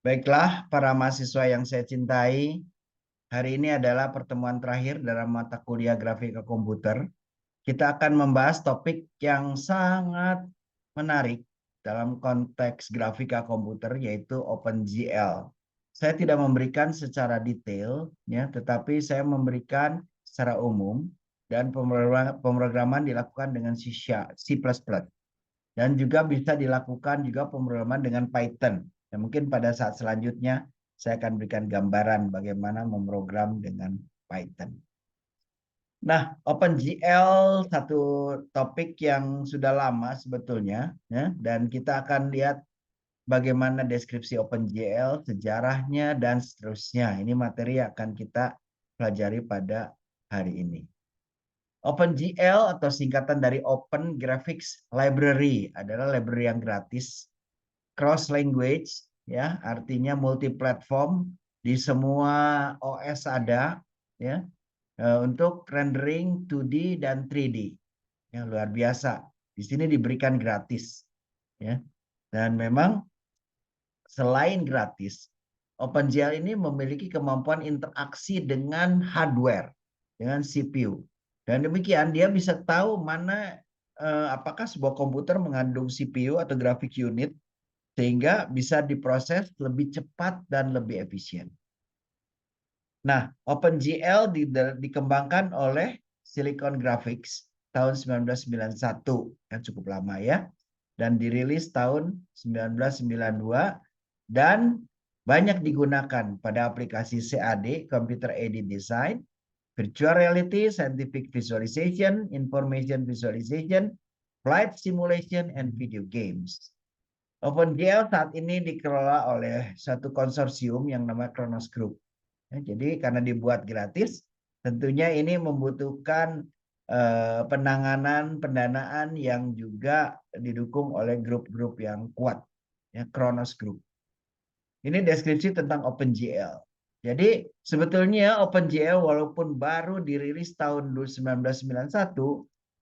Baiklah, para mahasiswa yang saya cintai, hari ini adalah pertemuan terakhir dalam mata kuliah grafika komputer. Kita akan membahas topik yang sangat menarik dalam konteks grafika komputer, yaitu OpenGL. Saya tidak memberikan secara detail, ya, tetapi saya memberikan secara umum dan pemrograman dilakukan dengan C++. Dan juga bisa dilakukan juga pemrograman dengan Python. Dan mungkin pada saat selanjutnya saya akan berikan gambaran bagaimana memprogram dengan Python. Nah, OpenGL satu topik yang sudah lama sebetulnya, ya, dan kita akan lihat bagaimana deskripsi OpenGL, sejarahnya, dan seterusnya. Ini materi yang akan kita pelajari pada hari ini. OpenGL atau singkatan dari Open Graphics Library adalah library yang gratis, cross language, ya, artinya multi platform, di semua OS ada, ya, untuk rendering 2D dan 3D. Ya, luar biasa. Di sini diberikan gratis, ya. Dan memang selain gratis, OpenGL ini memiliki kemampuan interaksi dengan hardware, dengan CPU. Dan demikian dia bisa tahu mana apakah sebuah komputer mengandung CPU atau graphic unit sehingga bisa diproses lebih cepat dan lebih efisien. Nah, OpenGL dikembangkan oleh Silicon Graphics tahun 1991, yang cukup lama ya, dan dirilis tahun 1992 dan banyak digunakan pada aplikasi CAD, Computer Aided Design, Virtual Reality, Scientific Visualization, Information Visualization, Flight Simulation, and Video Games. OpenGL saat ini dikelola oleh satu konsorsium yang namanya Kronos Group. Ya, jadi karena dibuat gratis, tentunya ini membutuhkan penanganan pendanaan yang juga didukung oleh grup-grup yang kuat, ya, Kronos Group. Ini deskripsi tentang OpenGL. Jadi sebetulnya OpenGL walaupun baru dirilis tahun 1991,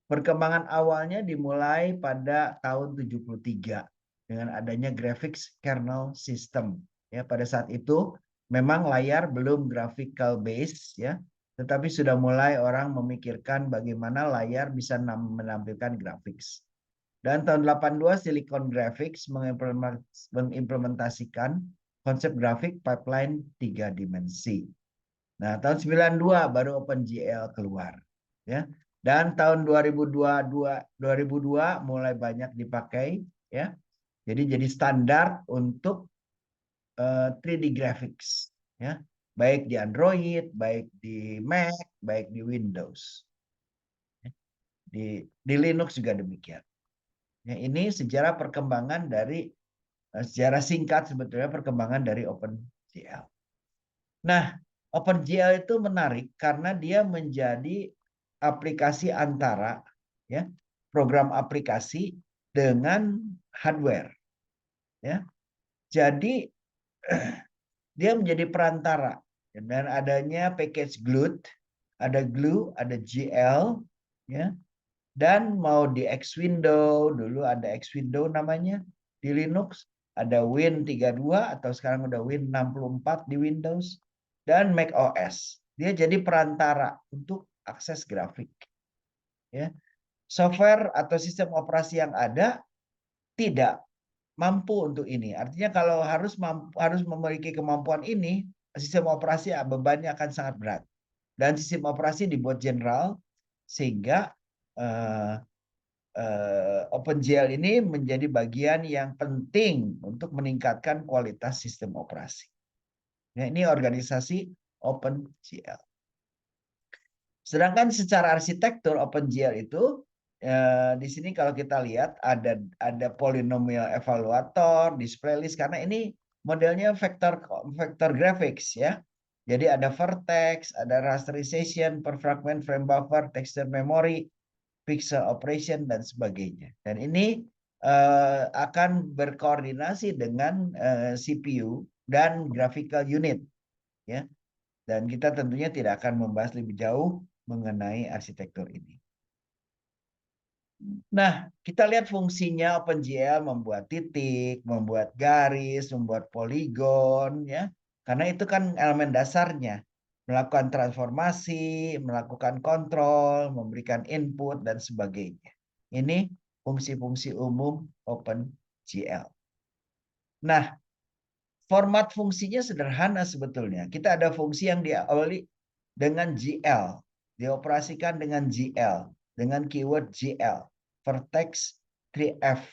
perkembangan awalnya dimulai pada tahun 73 dengan adanya graphics kernel system. Ya, pada saat itu memang layar belum graphical base, ya, tetapi sudah mulai orang memikirkan bagaimana layar bisa menampilkan graphics. Dan tahun 82 Silicon Graphics mengimplementasikan konsep grafik pipeline 3 dimensi. Nah, tahun 92 baru OpenGL keluar, ya. Dan tahun 2002 mulai banyak dipakai, ya. Jadi standar untuk 3D graphics, ya. Baik di Android, baik di Mac, baik di Windows. Di Linux juga demikian. Ya, ini sejarah perkembangan dari sejarah singkat sebetulnya perkembangan dari OpenGL. Nah, OpenGL itu menarik karena dia menjadi aplikasi antara, ya, program aplikasi dengan hardware, ya. Jadi dia menjadi perantara dan adanya package Glue, ada Glue, ada GL, ya. Dan mau di X window, dulu ada X window namanya di Linux, ada Win32 atau sekarang udah Win64 di Windows, dan Mac OS. Dia jadi perantara untuk akses grafik. Ya. Software atau sistem operasi yang ada tidak mampu untuk ini. Artinya kalau harus memiliki kemampuan ini, sistem operasi bebannya akan sangat berat. Dan sistem operasi dibuat general sehingga OpenGL ini menjadi bagian yang penting untuk meningkatkan kualitas sistem operasi. Nah, ini organisasi OpenGL. Sedangkan secara arsitektur OpenGL itu di sini kalau kita lihat ada polynomial evaluator, display list, karena ini modelnya vector graphics, ya. Jadi ada vertex, ada rasterization, per fragment, frame buffer, texture memory, pixel operation, dan sebagainya. Dan ini akan berkoordinasi dengan CPU dan graphical unit, ya. Dan kita tentunya tidak akan membahas lebih jauh mengenai arsitektur ini. Nah, kita lihat fungsinya OpenGL membuat titik, membuat garis, membuat poligon, ya. Karena itu kan elemen dasarnya. Melakukan transformasi, melakukan kontrol, memberikan input, dan sebagainya. Ini fungsi-fungsi umum OpenGL. Nah, format fungsinya sederhana sebetulnya. Kita ada fungsi yang diawali dengan GL. Dioperasikan dengan GL. Dengan keyword GL. Vertex 3F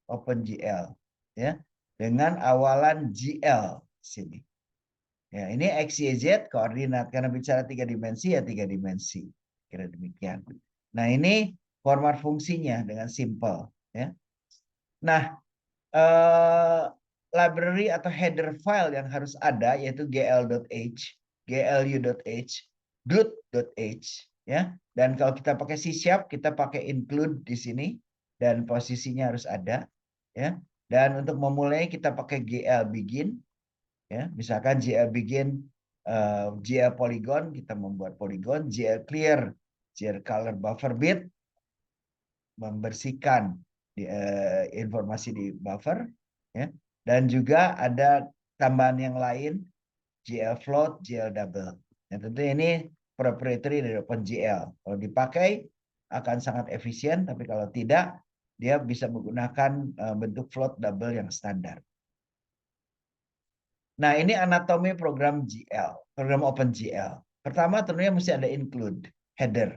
OpenGL. Ya, dengan awalan GL sini. Ya, ini X, Y, Z koordinat. Karena bicara 3 dimensi, ya 3 dimensi. Kira demikian. Nah, ini format fungsinya dengan simple. Ya. Nah, library atau header file yang harus ada yaitu gl.h, glu.h, glut.h, ya. Dan kalau kita pakai C# kita pakai include di sini dan posisinya harus ada, ya. Dan untuk memulai kita pakai gl begin, ya. Misalkan gl begin gl polygon, kita membuat polygon, gl clear, gl color buffer bit, membersihkan informasi di buffer, ya. Dan juga ada tambahan yang lain, GL float, GL double. Nah, tentu ini proprietary dari OpenGL. Kalau dipakai akan sangat efisien, tapi kalau tidak, dia bisa menggunakan bentuk float double yang standar. Nah, ini anatomi program GL, program OpenGL. Pertama tentunya mesti ada include, header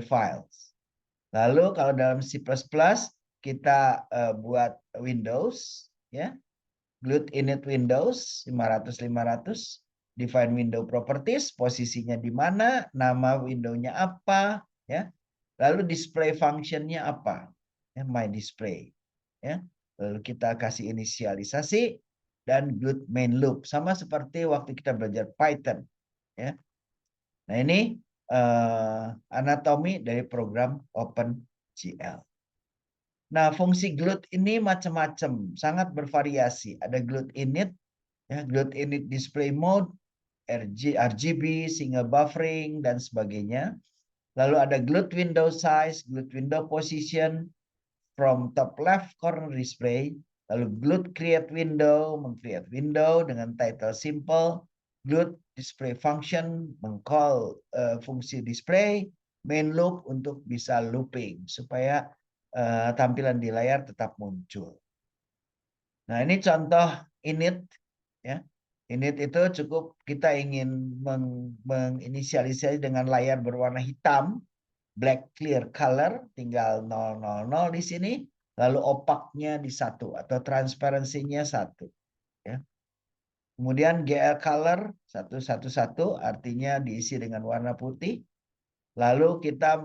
files. Lalu kalau dalam C++ kita buat Windows, ya, glut init Windows 500 define window properties, posisinya di mana, nama windownya apa, ya, lalu display functionnya apa, ya, my display, ya, lalu kita kasih inisialisasi dan glut main loop sama seperti waktu kita belajar Python, ya. Nah, ini anatomi dari program OpenGL. Nah, fungsi glut ini macam-macam, sangat bervariasi. Ada glut init, ya, glut init display mode, RGB, single buffering, dan sebagainya. Lalu ada glut window size, glut window position, from top left corner display. Lalu glut create window, meng-create window dengan title simple. Glut display function, meng-call fungsi display. Main loop untuk bisa looping, supaya tampilan di layar tetap muncul. Nah, ini contoh init, ya. Init itu cukup kita ingin menginisialisasi dengan layar berwarna hitam, black clear color, tinggal 000 di sini, lalu opaknya di 1 atau transparansinya 1, ya. Kemudian GL color 111 artinya diisi dengan warna putih. Lalu kita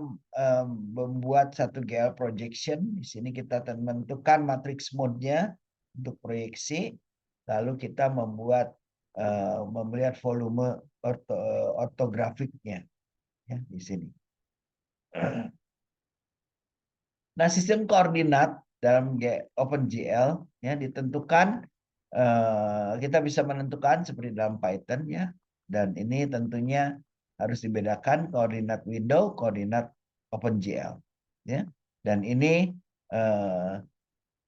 membuat satu GL projection. Di sini kita menentukan matrix mode-nya untuk proyeksi. Lalu kita membuat melihat volume ortografiknya, ya, di sini. Nah, sistem koordinat dalam OpenGL, ya, ditentukan, kita bisa menentukan seperti dalam Python, ya. Dan ini tentunya harus dibedakan koordinat window, koordinat OpenGL, ya. Dan ini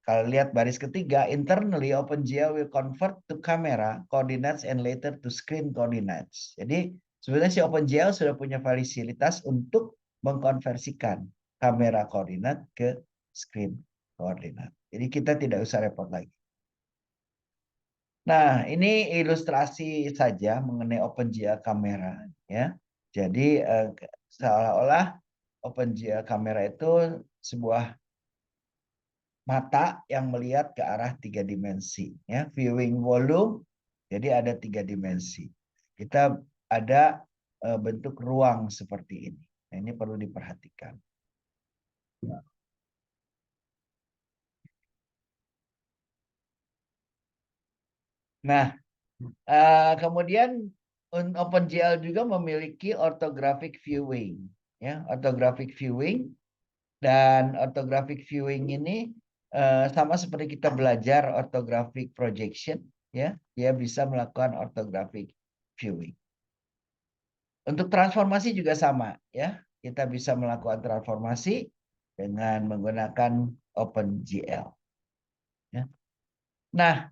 kalau lihat baris ketiga, internally OpenGL will convert to camera coordinates and later to screen coordinates. Jadi sebenarnya si OpenGL sudah punya fasilitas untuk mengkonversikan kamera koordinat ke screen koordinat. Jadi kita tidak usah repot lagi. Nah, ini ilustrasi saja mengenai OpenGL kamera, ya. Jadi seolah-olah OpenGL kamera itu sebuah mata yang melihat ke arah 3 dimensi, ya. Viewing volume, jadi ada 3 dimensi. Kita ada bentuk ruang seperti ini. Nah, ini perlu diperhatikan. Nah, kemudian OpenGL juga memiliki orthographic viewing, ya. Orthographic viewing, dan orthographic viewing ini sama seperti kita belajar orthographic projection, ya. Dia bisa melakukan orthographic viewing. Untuk transformasi juga sama, ya. Kita bisa melakukan transformasi dengan menggunakan OpenGL. Ya. Nah,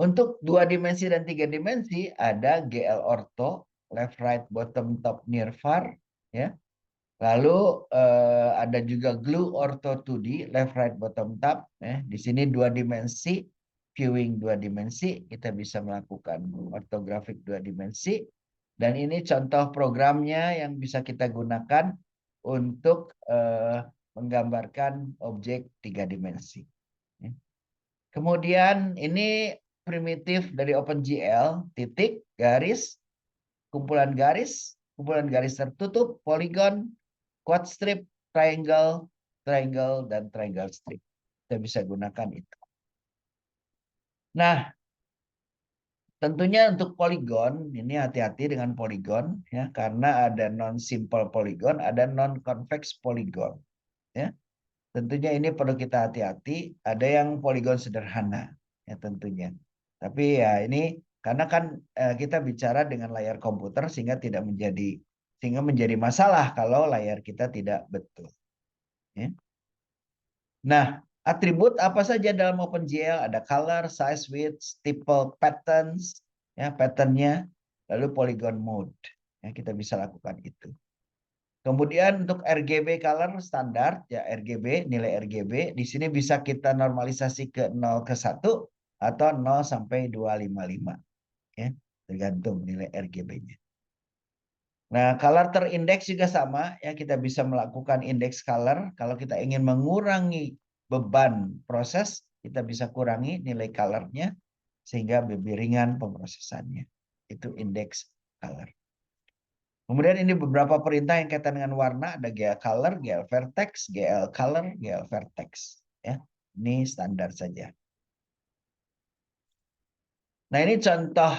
untuk 2 dimensi dan 3 dimensi ada GL Ortho, left, right, bottom, top, near, far. Ya. Lalu ada juga Glue Ortho 2D, left, right, bottom, top. Di sini 2 dimensi, viewing 2 dimensi, kita bisa melakukan ortografik 2 dimensi. Dan ini contoh programnya yang bisa kita gunakan untuk menggambarkan objek 3 dimensi. Kemudian ini primitif dari OpenGL, titik, garis, kumpulan garis tertutup, polygon, quad strip, triangle, triangle, dan triangle strip. Kita bisa gunakan itu. Nah, tentunya untuk polygon, ini hati-hati dengan polygon, ya, karena ada non-simple polygon, ada non-convex polygon. Ya. Tentunya ini perlu kita hati-hati, ada yang polygon sederhana, ya tentunya. Tapi ya ini karena kan kita bicara dengan layar komputer sehingga menjadi masalah kalau layar kita tidak betul. Ya. Nah, atribut apa saja dalam OpenGL? Ada color, size, width, stipple, patterns, ya patternnya, lalu polygon mode. Ya, kita bisa lakukan itu. Kemudian untuk RGB color standar, ya RGB, nilai RGB, di sini bisa kita normalisasi ke 0 ke 1 atau 0 sampai 255. Ya, tergantung nilai RGB-nya. Nah, color terindeks juga sama, ya kita bisa melakukan indeks color. Kalau kita ingin mengurangi beban proses, kita bisa kurangi nilai colornya sehingga lebih ringan pemrosesannya. Itu indeks color. Kemudian ini beberapa perintah yang kaitan dengan warna, ada GL color, GL vertex, GL color, GL vertex. Ya, ini standar saja. Nah, ini contoh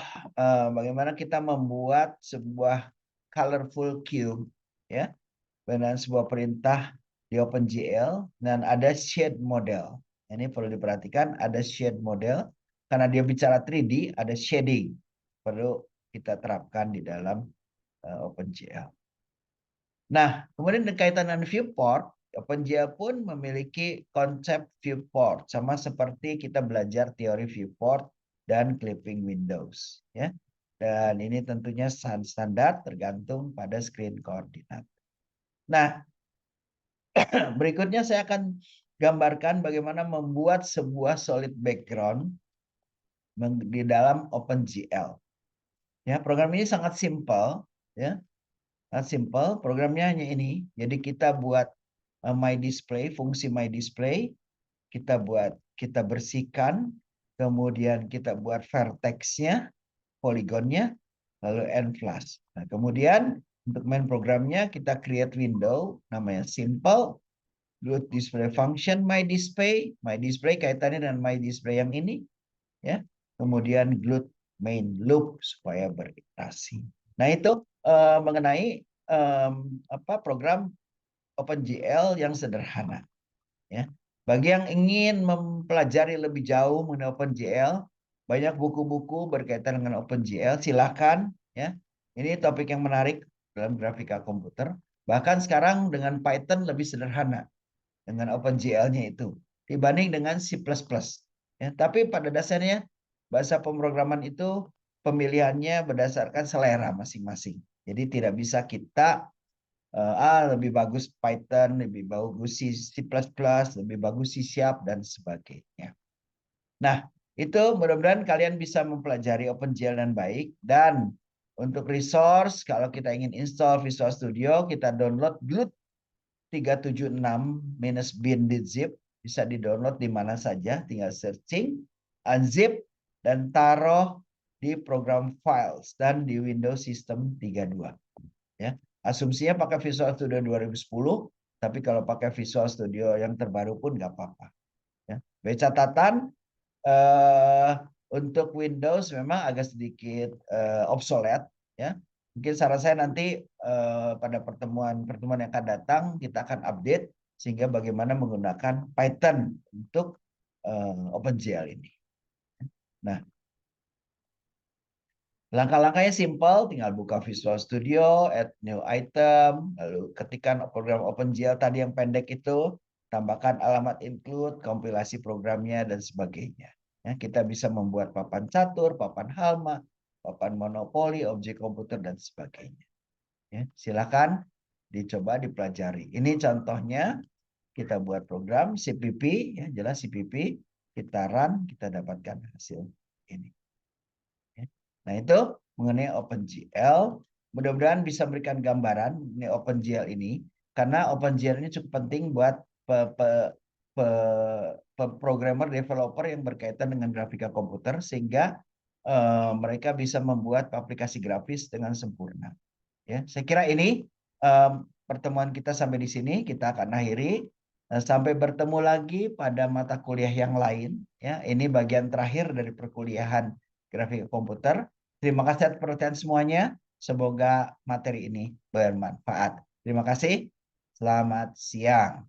bagaimana kita membuat sebuah colorful cube, ya, dengan sebuah perintah di OpenGL dan ada shade model. Ini perlu diperhatikan, ada shade model karena dia bicara 3D, ada shading perlu kita terapkan di dalam OpenGL. Nah, kemudian berkaitan dengan viewport, OpenGL pun memiliki konsep viewport sama seperti kita belajar teori viewport dan clipping windows, ya. Dan ini tentunya standar tergantung pada screen koordinat. Nah, berikutnya saya akan gambarkan bagaimana membuat sebuah solid background di dalam OpenGL. Ya, program ini sangat simpel, ya. Sangat simpel, programnya hanya ini. Jadi kita buat my display, fungsi my display, kita bersihkan, kemudian kita buat vertexnya, poligonnya, lalu end flash. Nah, kemudian untuk main programnya kita create window namanya simple glued display function my display kaitannya dengan my display yang ini, ya. Kemudian glued main loop supaya beriterasi. Nah, itu mengenai program OpenGL yang sederhana, ya. Bagi yang ingin mempelajari lebih jauh mengenai OpenGL, banyak buku-buku berkaitan dengan OpenGL, silakan, ya. Ini topik yang menarik dalam grafika komputer. Bahkan sekarang dengan Python lebih sederhana dengan OpenGL-nya itu dibanding dengan C++. Ya, tapi pada dasarnya bahasa pemrograman itu pemilihannya berdasarkan selera masing-masing. Jadi tidak bisa kita lebih bagus Python, lebih bagus C++, lebih bagus C# dan sebagainya. Nah, itu mudah-mudahan kalian bisa mempelajari OpenGL dengan baik. Dan untuk resource, kalau kita ingin install Visual Studio, kita download GLUT 376-bin.zip. Bisa di-download di mana saja, tinggal searching, unzip, dan taruh di program files dan di Windows System 32. Ya. Asumsinya pakai Visual Studio 2010, tapi kalau pakai Visual Studio yang terbaru pun nggak apa-apa. Ya. Catatan, untuk Windows memang agak sedikit obsolete, ya. Mungkin saran saya nanti pada pertemuan yang akan datang kita akan update sehingga bagaimana menggunakan Python untuk OpenGL ini. Nah, langkah-langkahnya simple, tinggal buka Visual Studio, add new item, lalu ketikkan program OpenGL tadi yang pendek itu, tambahkan alamat include, kompilasi programnya, dan sebagainya. Ya, kita bisa membuat papan catur, papan hama, papan monopoli, objek komputer, dan sebagainya. Ya, silakan dicoba dipelajari. Ini contohnya kita buat program CPP, ya jelas CPP, kita run, kita dapatkan hasil ini. Ya. Nah itu mengenai OpenGL. Mudah-mudahan bisa memberikan gambaran mengenai OpenGL ini, karena OpenGL ini cukup penting buat programmer developer yang berkaitan dengan grafika komputer, sehingga mereka bisa membuat aplikasi grafis dengan sempurna. Ya, saya kira ini pertemuan kita sampai di sini, kita akan akhiri. Sampai bertemu lagi pada mata kuliah yang lain. Ya, ini bagian terakhir dari perkuliahan grafika komputer. Terima kasih atas perhatian semuanya. Semoga materi ini bermanfaat. Terima kasih. Selamat siang.